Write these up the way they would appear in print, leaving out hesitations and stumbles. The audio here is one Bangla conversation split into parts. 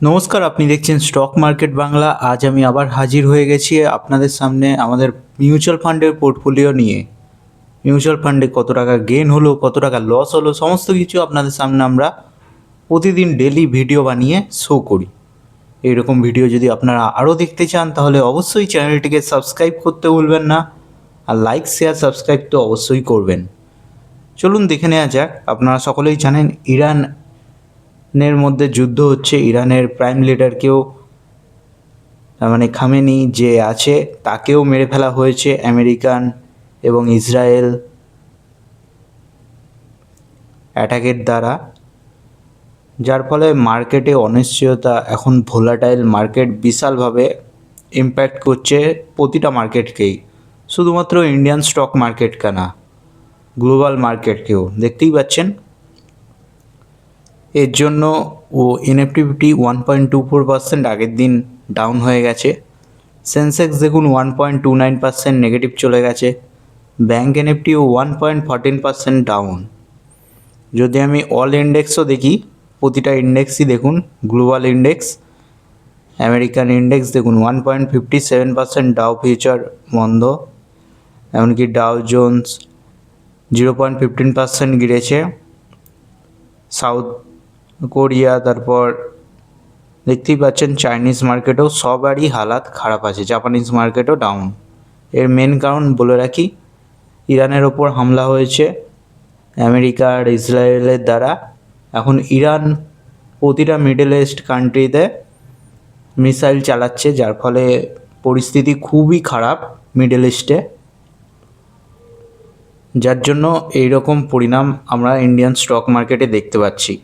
নমস্কার, আপনি দেখছেন স্টক মার্কেট বাংলা। আজ আমি আবার হাজির হয়ে গেছি আপনাদের সামনে আমাদের মিউচুয়াল ফান্ডের পোর্টফোলিও নিয়ে। মিউচুয়াল ফান্ডে কত টাকা গেইন হলো, কত টাকা লস হলো, সমস্ত কিছু আপনাদের সামনে আমরা প্রতিদিন ডেলি ভিডিও বানিয়ে শো করি। এইরকম ভিডিও যদি আপনারা আরও দেখতে চান তাহলে অবশ্যই চ্যানেলটিকে সাবস্ক্রাইব করতে ভুলবেন না, আর লাইক শেয়ার সাবস্ক্রাইব তো অবশ্যই করবেন। চলুন দেখে নেওয়া যাক। আপনারা সকলেই জানেন ইরানের মধ্যে যুদ্ধ হচ্ছে। ইরানের প্রাইম লিডারকেও মানে খামেনি যে আছে তাকেও মেরে ফেলা হয়েছে আমেরিকান এবং ইসরায়েল অ্যাটাকের দ্বারা, যার ফলে মার্কেটে অনিশ্চয়তা, এখন ভোলাটাইল মার্কেট বিশালভাবে ইম্প্যাক্ট করছে প্রতিটা মার্কেটকেই, শুধুমাত্র ইন্ডিয়ান স্টক মার্কেটকে না, গ্লোবাল মার্কেটকেও দেখতেই পাচ্ছেন। এর জন্য এনএফটি 1.24% আগের দিন ডাউন হয়ে গেছে। সেন্সেক্স দেখুন 1.29% নেগেটিভ চলে গেছে। ব্যাঙ্ক এনএফটিও 1.14% ডাউন। যদি আমি অল ইন্ডেক্সও দেখি, প্রতিটা ইন্ডেক্সই দেখুন, গ্লোবাল ইন্ডেক্স, আমেরিকান ইন্ডেক্স দেখুন 1.57%, ডাও ফিউচার বন্ধ, এমনকি ডাও জোন্স 0.15% গিরেছে। সাউথ কোরিয়া, তারপর দেখতেই পাচ্ছেন চাইনিজ মার্কেটেও সবারই হালাত খারাপ আছে, জাপানিজ মার্কেটও ডাউন। এর মেন কারণ বলে রাখি, ইরানের ওপর হামলা হয়েছে আমেরিকা আর ইসরায়েলের দ্বারা। এখন ইরান প্রতিটা মিডল ইস্ট কান্ট্রিতে মিসাইল চালাচ্ছে, যার ফলে পরিস্থিতি খুবই খারাপ মিডল ইস্টে, যার জন্য এইরকম পরিণাম আমরা ইন্ডিয়ান স্টক মার্কেটে দেখতে পাচ্ছি।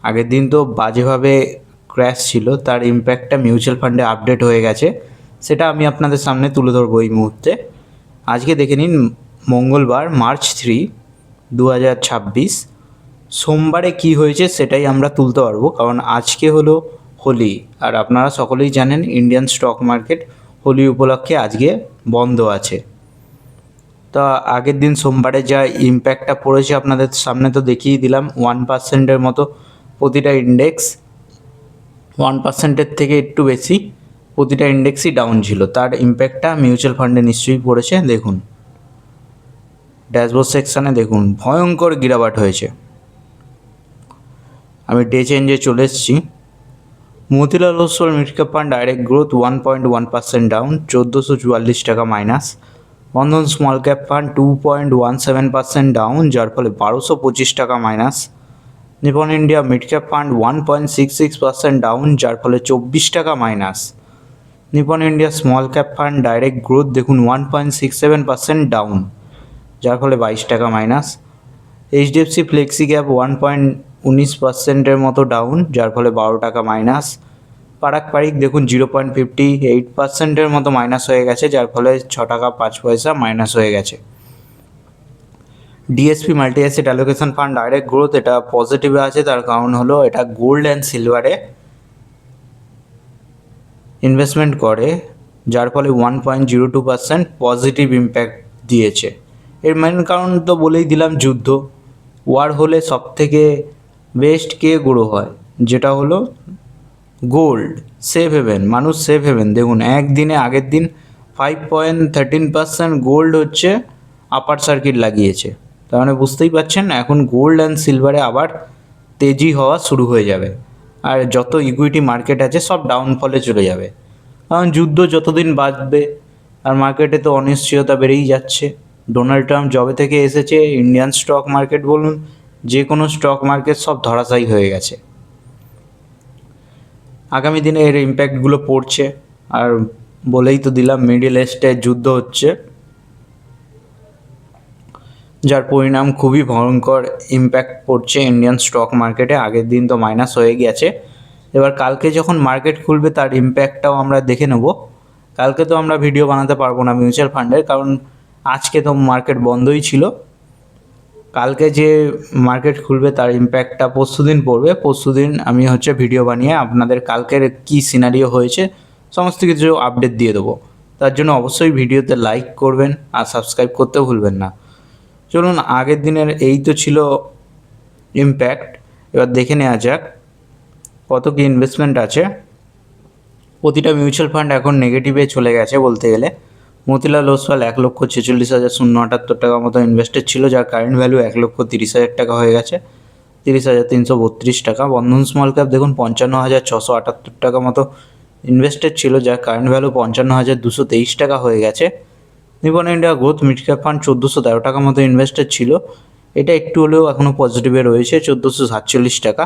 আগের দিন তো বাজেভাবে ক্র্যাশ ছিল, তার ইম্প্যাক্টটা মিউচুয়াল ফান্ডে আপডেট হয়ে গেছে, সেটা আমি আপনাদের সামনে তুলে ধরবো এই মুহূর্তে। আজকে দেখে নিন, মঙ্গলবার March 3, 2026, সোমবারে কি হয়েছে সেটাই আমরা তুলতে পারবো, কারণ আজকে হলো হোলি, আর আপনারা সকলেই জানেন ইন্ডিয়ান স্টক মার্কেট হোলি উপলক্ষে আজকে বন্ধ আছে। তা আগের দিন সোমবারে যা ইম্প্যাক্টটা পড়েছে আপনাদের সামনে তো দেখিয়ে দিলাম। 1%-এর মতো প্রতিটা ইন্ডেক্স, 1%-এর থেকে একটু বেশি প্রতিটা ইন্ডেক্সই ডাউন ছিল। তার ইম্প্যাক্টটা মিউচুয়াল ফান্ডে নিশ্চয়ই পড়েছে। দেখুন ড্যাশবোর্ড সেকশানে দেখুন, ভয়ঙ্কর গিরাবাট হয়েছে। আমি ডে চেঞ্জে চলে এসেছি। Motilal Oswal mid cap fund direct growth 1.1% down, 1444 টাকা মাইনাস। বন্ধন স্মল ক্যাপ ফান্ড 2.17% ডাউন, যার ফলে 1225 টাকা minus. Nipon India mid cap fund 1.66% down, যার ফলে 24 টাকা minus. Nipon India small cap fund direct growth দেখুন 1.67% ডাউন, যার ফলে 22 টাকা মাইনাস। এইচডিএফসি ফ্লেক্সি ক্যাপ 1.19%-এর মতো ডাউন, যার ফলে 12 টাকা মাইনাস। পারাক পারিক দেখুন 0.58%-এর মতো মাইনাস হয়ে গেছে, যার ফলে 6 টাকা 5 পয়সা মাইনাস হয়ে গেছে। DSP multi asset allocation fund direct growth এটা পজিটিভে আছে, তার কারণ হলো এটা গোল্ড অ্যান্ড সিলভারে ইনভেস্টমেন্ট করে, যার ফলে 1.02% পজিটিভ ইম্প্যাক্ট দিয়েছে। এর মেন কারণ তো বলেই দিলাম, যুদ্ধ। ওয়ার হলে সব থেকে বেস্ট কে গ্রো হয়, যেটা হলো গোল্ড, সেফ হেভেন, মানুষ সেফ হেভেন। দেখুন একদিনে আগের দিন 5.13% গোল্ড হচ্ছে আপার সার্কিট লাগিয়েছে। তার মানে বুঝতেই পারছেন এখন গোল্ড অ্যান্ড সিলভারে আবার তেজি হওয়া শুরু হয়ে যাবে, আর যত ইকুইটি মার্কেট আছে সব ডাউনফলে চলে যাবে, কারণ যুদ্ধ যতদিন বাঁচবে আর মার্কেটে তো অনিশ্চয়তা বেড়েই যাচ্ছে। ডোনাল্ড ট্রাম্প যবে থেকে এসেছে, ইন্ডিয়ান স্টক মার্কেট বলুন, যে কোনো স্টক মার্কেট সব ধরাশায়ী হয়ে গেছে। আগামী দিনে এর ইম্প্যাক্টগুলো পড়ছে, আর বলেই তো দিলাম মিডল ইস্টে যুদ্ধ হচ্ছে, যার পরিণাম খুবই ভয়ঙ্কর ইম্প্যাক্ট পড়ছে ইন্ডিয়ান স্টক মার্কেটে। আগের দিন তো মাইনাস হয়ে গেছে, এবার কালকে যখন মার্কেট খুলবে তার ইম্প্যাক্টটাও আমরা দেখে নেব। কালকে তো আমরা ভিডিও বানাতে পারবো না মিউচুয়াল ফান্ডের, কারণ আজকে তো মার্কেট বন্ধই ছিল। কালকে যে মার্কেট খুলবে তার ইম্প্যাক্টটা পরশুদিন পড়বে। পরশুদিন আমি ভিডিও বানিয়ে আপনাদের কালকের কী সিনারিও হয়েছে সমস্ত কিছু আপডেট দিয়ে দেবো। তার জন্য অবশ্যই ভিডিওতে লাইক করবেন আর সাবস্ক্রাইব করতেও ভুলবেন না। চলুন আগের দিনের এই তো ছিল ইম্প্যাক্ট, এবার দেখে নেওয়া যাক কত কি ইনভেস্টমেন্ট আছে। প্রতিটা মিউচুয়াল ফান্ড এখন নেগেটিভে চলে গেছে বলতে গেলে। মতিলাল ওসওয়াল 1,46,078 টাকা মতো ইনভেস্টেড ছিল, যার কারেন্ট ভ্যালু 1,30,000 টাকা হয়ে গেছে, 30,332 টাকা। বন্ধন স্মল ক্যাপ দেখুন 55,678 টাকা মতো ইনভেস্টেড ছিল, যার কারেন্ট ভ্যালু 55,223 টাকা হয়ে গেছে। Nippon India growth mid cap fund 1,413 টাকা মতো ইনভেস্টেড ছিল, এটা একটু হলেও এখনও পজিটিভে রয়েছে 1,447 টাকা,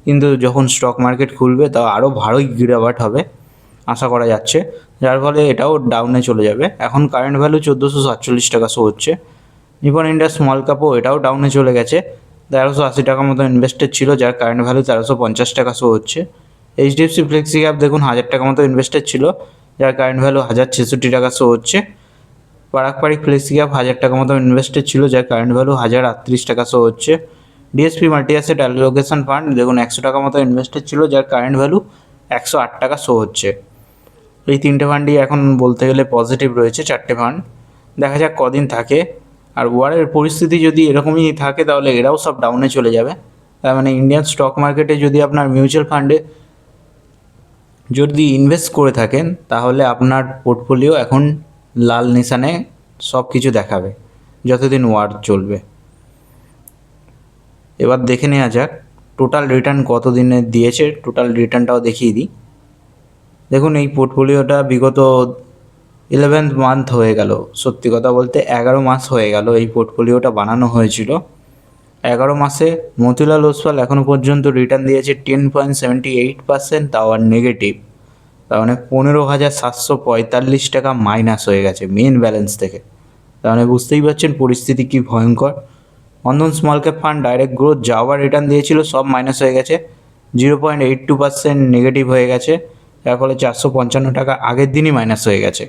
কিন্তু যখন স্টক মার্কেট খুলবে তা আরও ভালোই গিরাবাট হবে আশা করা যাচ্ছে, যার ফলে এটাও ডাউনে চলে যাবে। এখন কারেন্ট ভ্যালু 1,447 টাকা শো হচ্ছে। নিপন ইন্ডিয়া স্মল ক্যাপও এটাও ডাউনে চলে গেছে, 1,380 টাকা মতো ইনভেস্টেড ছিল, যার কারেন্ট ভ্যালু 1,350 টাকা শো হচ্ছে। এইচডিএফসি ফ্লেক্সি ক্যাপ দেখুন 1,000 টাকা মতো ইনভেস্টেড ছিল, যার কারেন্ট ভ্যালু 1,066 টাকা শো হচ্ছে। পারাকপারিক ফ্লেক্সি ক্যাপ 1,000 টাকা মতো ইনভেস্টেড ছিল, যার কারেন্ট ভ্যালু 1,038 টাকা শো হচ্ছে। DSP multi asset allocation fund দেখুন 100 টাকা মতো ইনভেস্টেড ছিল, যার কারেন্ট ভ্যালু 108 টাকা শো হচ্ছে। এই তিনটে ফান্ডই এখন বলতে গেলে পজিটিভ রয়েছে, চারটে ফান্ড। দেখা যাক কদিন থাকে, আর ওয়ারের পরিস্থিতি যদি এরকমই থাকে তাহলে এরাও সব ডাউনে চলে যাবে। তার মানে ইন্ডিয়ান স্টক মার্কেটে যদি আপনার মিউচুয়াল ফান্ডে যদি ইনভেস্ট করে থাকেন তাহলে আপনার পোর্টফোলিও এখন লাল নিশানে সব কিছু দেখাবে যতদিন ওয়ার চলবে। এবার দেখে নেওয়া যাক টোটাল রিটার্ন কত দিনে দিয়েছে, টোটাল রিটার্নটাও দেখিয়ে দিই। দেখুন এই পোর্টফোলিওটা বিগত 11th মান্থ হয়ে গেল, সত্যি কথা বলতে 11 মাস হয়ে গেল এই পোর্টফোলিওটা বানানো হয়েছিল। 11 মাসে মতিলাল ওসওয়াল এখনও পর্যন্ত রিটার্ন দিয়েছে 10.78%, তাও আর নেগেটিভ। তার মানে 15,745 টাকা মাইনাস হয়ে গেছে মেন ব্যালেন্স থেকে। তার মানে বুঝতেই পারছেন পরিস্থিতি কী ভয়ঙ্কর। Bandhan small cap fund direct growth যাওয়ার রিটার্ন দিয়েছিল, সব মাইনাস হয়ে গেছে, 0.82% নেগেটিভ হয়ে গেছে, যার ফলে 455 টাকা আগের দিনই মাইনাস হয়ে গেছে।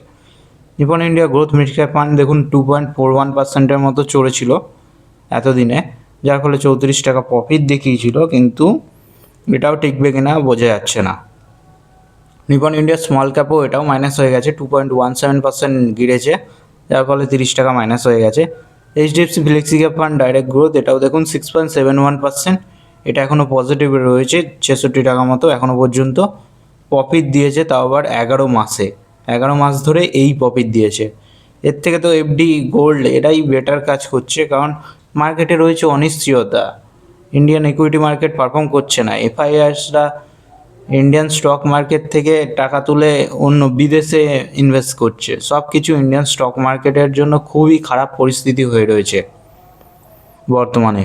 Nippon India growth mid cap fund দেখুন 2.41%-এর মতো চড়েছিল এতদিনে, যার ফলে 34 টাকা প্রফিট দেখিয়েছিল, কিন্তু এটাও টিকবে কিনা বোঝা যাচ্ছে না। নিপন ইন্ডিয়া স্মল ক্যাপও এটাও মাইনাস হয়ে গেছে, 2.17% গিরেছে, যার ফলে 30 টাকা মাইনাস হয়ে গেছে। HDFC flexi cap fund direct growth এটাও দেখুন 6.71%, এটা এখনও পজিটিভে রয়েছে, 66 টাকা মতো এখনও পর্যন্ত প্রফিট দিয়েছে, তাও আবার 11 মাসে, 11 মাস ধরে এই প্রফিট দিয়েছে। এর থেকে তো এফডি গোল্ড এটাই বেটার কাজ করছে, কারণ মার্কেটে রয়েছে অনিশ্চয়তা, ইন্ডিয়ান ইকুইটি মার্কেট পারফর্ম করছে না, এফআইআরসরা ইন্ডিয়ান স্টক মার্কেট থেকে টাকা তুলে অন্য বিদেশে ইনভেস্ট করছে, সব কিছু ইন্ডিয়ান স্টক মার্কেটের জন্য খুবই খারাপ পরিস্থিতি হয়ে রয়েছে বর্তমানে।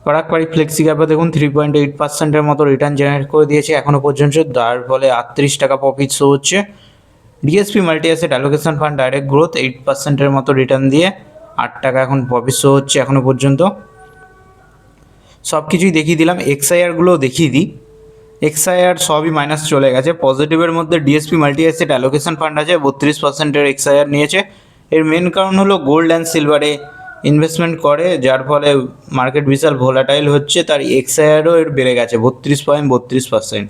পারাকপারিক ফ্লেক্সি ক্যাপে দেখুন 3.8%-এর মতো রিটার্ন জেনারেট করে দিয়েছে এখনও পর্যন্ত, যার ফলে 38 টাকা প্রফিট শো হচ্ছে। DSP multi asset allocation fund direct growth 8%-এর মতো রিটার্ন দিয়ে 8 টাকা এখন প্রফিট শো হচ্ছে এখনও পর্যন্ত। সব কিছুই দেখিয়ে দিলাম, এক্সআইআরগুলোও দেখিয়ে দিই। এক্সআইআর সবই মাইনাস চলে গেছে। পজিটিভের মধ্যে DSP multi asset allocation fund আছে, 32%-এর এক্সআইআর নিয়েছে। এর মেন কারণ হলো গোল্ড অ্যান্ড সিলভারে ইনভেস্টমেন্ট করে, যার ফলে মার্কেট বিশাল ভোলাটাইল হচ্ছে, তার এক্সআইআরও এর বেড়ে গেছে 32.32%।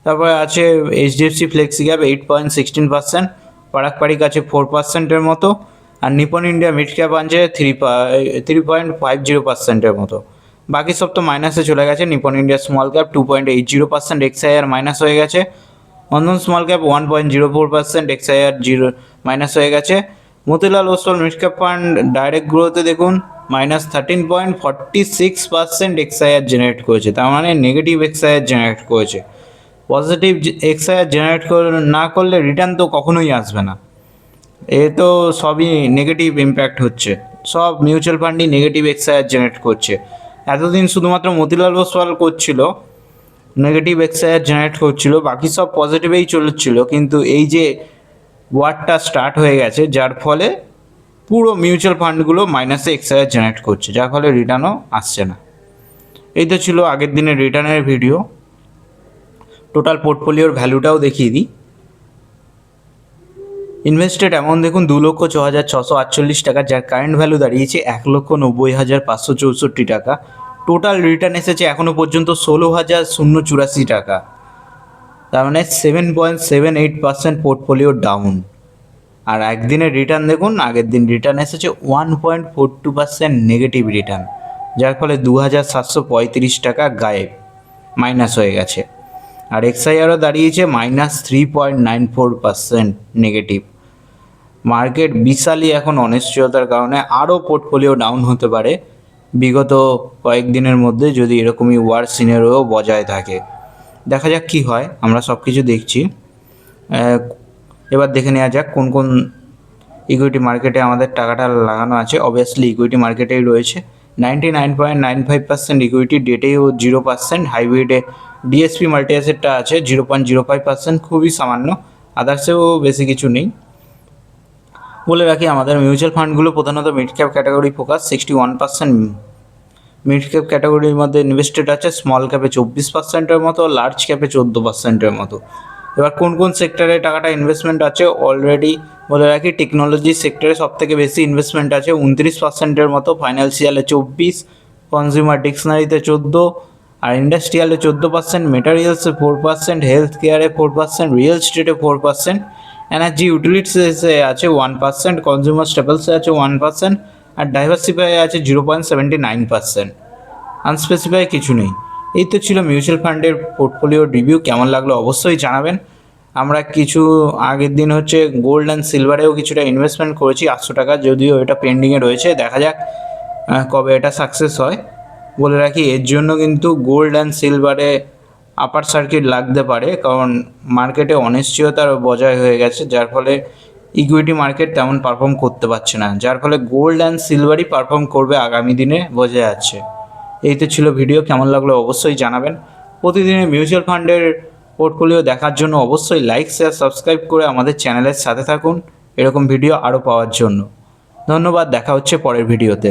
তারপরে আছে এইচডিএফসি ফ্লেক্সি ক্যাপ 8.16%, পারাকপারিক আছে 4%-এর মতো, আর নিপন ইন্ডিয়া মিড ক্যাপ আছে 3.50%-এর মতো। বাকি সব তো মাইনাসে চলে গেছে। Nippon India small cap 2.80% XIRR minus হয়ে গেছে। Bandhan small cap 1.04% XIRR minus হয়ে গেছে। Motilal Oswal mid cap fund direct গ্রোথে দেখুন -13.46% এক্সআইআর জেনারেট করেছে, তার মানে নেগেটিভ এক্সআইআর জেনারেট করেছে। পজিটিভ এক্সআইআর জেনারেট না করলে রিটার্ন তো কখনোই আসবে না, এ তো সবই নেগেটিভ ইম্প্যাক্ট হচ্ছে, সব মিউচুয়াল ফান্ডই নেগেটিভ এক্সআইআর জেনারেট করছে। এতদিন শুধুমাত্র মতিলাল ওসওয়াল করছিল, নেগেটিভ এক্সআইআর জেনারেট করছিল, বাকি সব পজিটিভেই চলছিল, কিন্তু এই যে ওয়ারটা স্টার্ট হয়ে গেছে, যার ফলে পুরো মিউচুয়াল ফান্ডগুলো মাইনাসে এক্সআইআর জেনারেট করছে, যার ফলে রিটার্নও আসছে না। এই তো ছিল আগের দিনের রিটার্নের ভিডিও। টোটাল পোর্টফোলিওর ভ্যালুটাও দেখিয়ে দিই। ইনভেস্টেড অ্যামাউন্ট দেখুন 2,06,648 টাকা, যার কারেন্ট ভ্যালু দাঁড়িয়েছে 1,90,564 টাকা। টোটাল রিটার্ন এসেছে এখনও পর্যন্ত 16,084 টাকা, তার মানে 7.78% পোর্টফোলিও ডাউন। আর একদিনের রিটার্ন দেখুন, আগের দিন রিটার্ন এসেছে 1.42% নেগেটিভ রিটার্ন, যার ফলে 2,735 টাকা গায়েব, মাইনাস হয়ে গেছে। আর এক্সআইআরও দাঁড়িয়েছে -3.94% নেগেটিভ। মার্কেট বিশালই এখন অনিশ্চয়তার কারণে আরও পোর্টফোলিও ডাউন হতে পারে বিগত কয়েকদিনের মধ্যে, যদি এরকমই ওয়ার সিনারিও বজায় থাকে। দেখা যাক কী হয়, আমরা সব কিছু দেখছি। এবার দেখে নেওয়া যাক কোন কোন ইকুইটি মার্কেটে আমাদের টাকাটা লাগানো আছে। অবভিয়াসলি ইকুইটি মার্কেটেই রয়েছে। 99.95% ইকুইটি, ডেটেও 0%, হাইব্রিডে ডিএসপি মাল্টি অ্যাসেটটা আছে 0.05%, খুবই সামান্য, আদার্সেও বেশি কিছু নেই। বলে রাখি আমাদের মিউচুয়াল ফান্ডগুলো প্রধানত mid cap category focus, 61% mid cap ক্যাটাগরির মধ্যে ইনভেস্টেড আছে, স্মল ক্যাপে 24%-এর মতো, লার্জ ক্যাপে 14%-এর মতো। এবার কোন কোন সেক্টরে টাকাটা ইনভেস্টমেন্ট আছে অলরেডি বলে রাখি। টেকনোলজি সেক্টরে সবথেকে বেশি ইনভেস্টমেন্ট আছে 29%-এর মতো, ফাইন্যান্সিয়ালে 24%, কনজিউমার ডিকশনারিতে 14%, আর ইন্ডাস্ট্রিয়ালে 14%, মেটারিয়ালসে 4%, হেলথ কেয়ারে 4%, রিয়েল এস্টেটে 4%, এনার্জি ইউটিলিটিসে আছে 1%, কনজিউমার স্টেপলসে আছে 1%, আর ডাইভার্সিফাই আছে 0.79%। আনস্পেসিফাই কিছু নেই। এই তো ছিল মিউচুয়াল ফান্ডের পোর্টফোলিও রিভিউ। কেমন লাগলো অবশ্যই জানাবেন। আমরা কিছু আগের দিন হচ্ছে গোল্ড অ্যান্ড সিলভারেও কিছুটা ইনভেস্টমেন্ট করেছি 800 টাকা, যদিও এটা পেন্ডিংয়ে রয়েছে, দেখা যাক কবে এটা সাকসেস হয়। বলে রাখি এর জন্য কিন্তু গোল্ড অ্যান্ড সিলভারে আপার সার্কিট লাগতে পারে, কারণ মার্কেটে অনিশ্চয়তার বজায় হয়ে গেছে, যার ফলে ইকুইটি মার্কেট তেমন পারফর্ম করতে পারছে না, যার ফলে গোল্ড অ্যান্ড সিলভারই পারফর্ম করবে আগামী দিনে বোঝা যাচ্ছে। এই তো ছিল ভিডিও, কেমন লাগলো অবশ্যই জানাবেন। প্রতিদিনের মিউচুয়াল ফান্ডের পোর্টফোলিও দেখার জন্য অবশ্যই লাইক, শেয়ার, সাবস্ক্রাইব করে আমাদের চ্যানেলের সাথে থাকুন এরকম ভিডিও আরও পাওয়ার জন্য। ধন্যবাদ, দেখা হচ্ছে পরের ভিডিওতে।